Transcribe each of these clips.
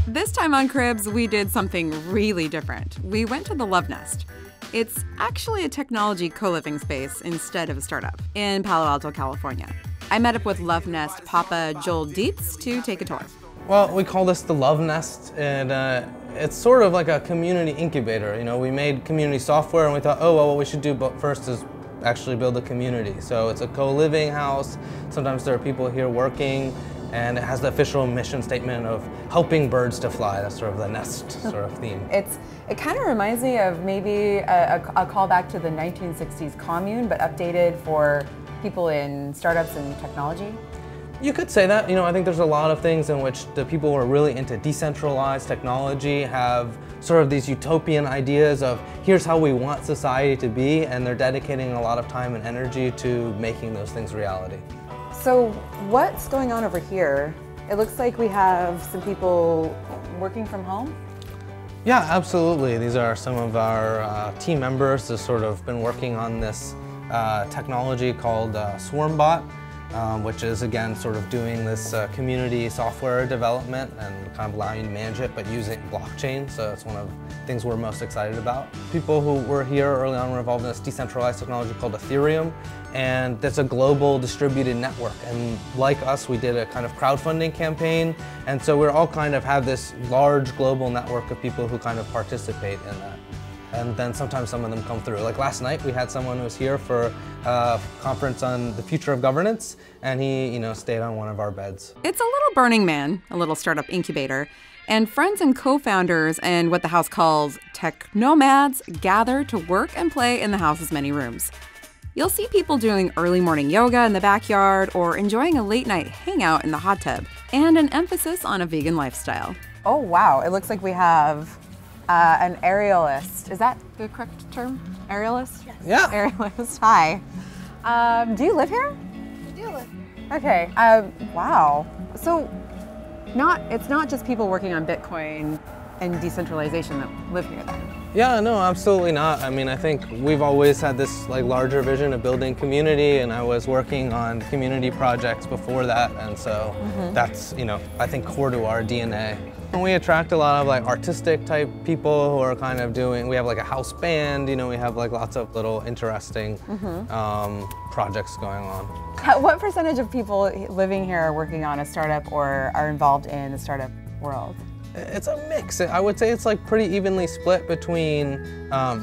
This time on Cribs, we did something really different. We went to the LoveNest. It's actually a technology co-living space instead of a startup in Palo Alto, California. I met up with LoveNest Papa Joel Dietz to take a tour. Well, we call this the LoveNest, and it's sort of like a community incubator. You know, we made community software and we thought, oh, well, what we should do first is actually build a community. So it's a co-living house. Sometimes there are people here working, and it has the official mission statement of helping birds to fly. That's sort of the nest sort of theme. It kind of reminds me of maybe a callback to the 1960s commune, but updated for people in startups and technology. You could say that. You know, I think there's a lot of things in which the people who are really into decentralized technology have sort of these utopian ideas of here's how we want society to be, and they're dedicating a lot of time and energy to making those things reality. So what's going on over here? It looks like we have some people working from home. Yeah, absolutely. These are some of our team members who've sort of been working on this technology called SwarmBot, which is, again, sort of doing this community software development and kind of allowing you to manage it, but using blockchain. So it's one of the things we're most excited about. People who were here early on were involved in this decentralized technology called Ethereum, and that's a global distributed network. And like us, we did a kind of crowdfunding campaign, and so we're all kind of have this large global network of people who kind of participate in that. And then sometimes some of them come through. Like last night, we had someone who was here for a conference on the future of governance, and he, you know, stayed on one of our beds. It's a little Burning Man, a little startup incubator, and friends and co-founders and what the house calls tech nomads gather to work and play in the house's many rooms. You'll see people doing early morning yoga in the backyard or enjoying a late night hangout in the hot tub, and an emphasis on a vegan lifestyle. Oh wow, it looks like we have an aerialist. Is that the correct term? Aerialist? Yes. Yeah. Aerialist, hi. Do you live here? I do live here. Okay, wow. So it's not just people working on Bitcoin and decentralization that live here then? Yeah, no, absolutely not. I mean, I think we've always had this like larger vision of building community, and I was working on community projects before that, and so that's, you know, I think core to our DNA. And we attract a lot of like artistic type people who are kind of doing, we have like a house band, you know, we have like lots of little interesting projects going on. What percentage of people living here are working on a startup or are involved in the startup world? It's a mix. I would say it's like pretty evenly split between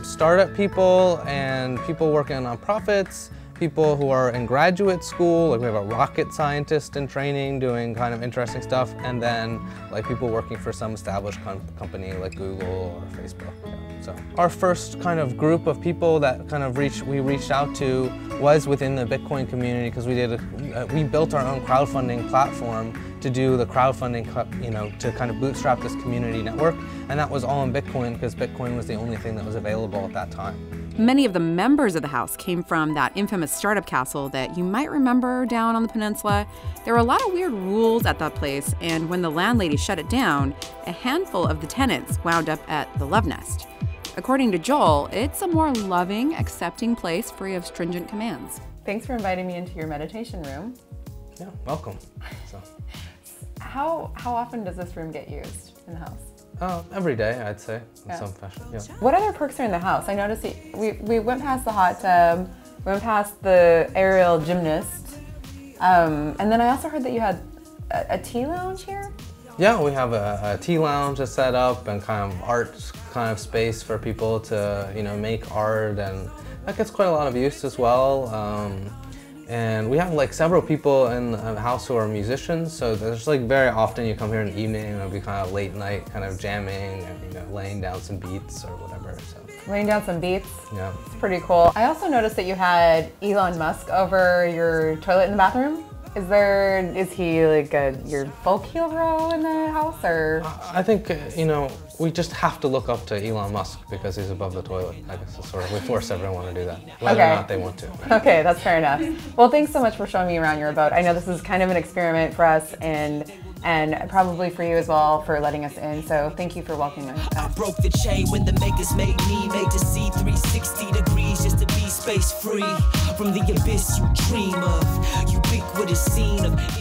startup people and people working on nonprofits, people who are in graduate school, like we have a rocket scientist in training doing kind of interesting stuff, and then like people working for some established company like Google or Facebook. Yeah. So our first kind of group of people that kind of we reached out to was within the Bitcoin community, because we built our own crowdfunding platform to do the crowdfunding, you know, to kind of bootstrap this community network, and that was all in Bitcoin because Bitcoin was the only thing that was available at that time. Many of the members of the house came from that infamous startup castle that you might remember down on the peninsula. There were a lot of weird rules at that place, and when the landlady shut it down, a handful of the tenants wound up at the LoveNest. According to Joel, it's a more loving, accepting place free of stringent commands. Thanks for inviting me into your meditation room. Yeah, welcome. So. How often does this room get used in the house? Every day, I'd say, in some fashion. Yeah. What other perks are in the house? I noticed we went past the hot tub, we went past the aerial gymnast, and then I also heard that you had a tea lounge here? Yeah, we have a tea lounge that's set up and kind of art kind of space for people to, you know, make art, and that gets quite a lot of use as well. And we have like several people in the house who are musicians, so there's like very often you come here in the evening and it'll be kind of late night kind of jamming and, you know, laying down some beats or whatever. So. Laying down some beats? Yeah. It's pretty cool. I also noticed that you had Elon Musk over your toilet in the bathroom. Is he like your folk hero in the house, or? I think, you know, we just have to look up to Elon Musk because he's above the toilet. I guess it's sort of, we force everyone to do that, whether or not they want to. Okay, that's fair enough. Well, thanks so much for showing me around your abode. I know this is kind of an experiment for us and probably for you as well for letting us in. So thank you for welcoming us. I broke the chain when the makers made me, made to see 360 degrees just to be space free from the abyss you dream of. this scene of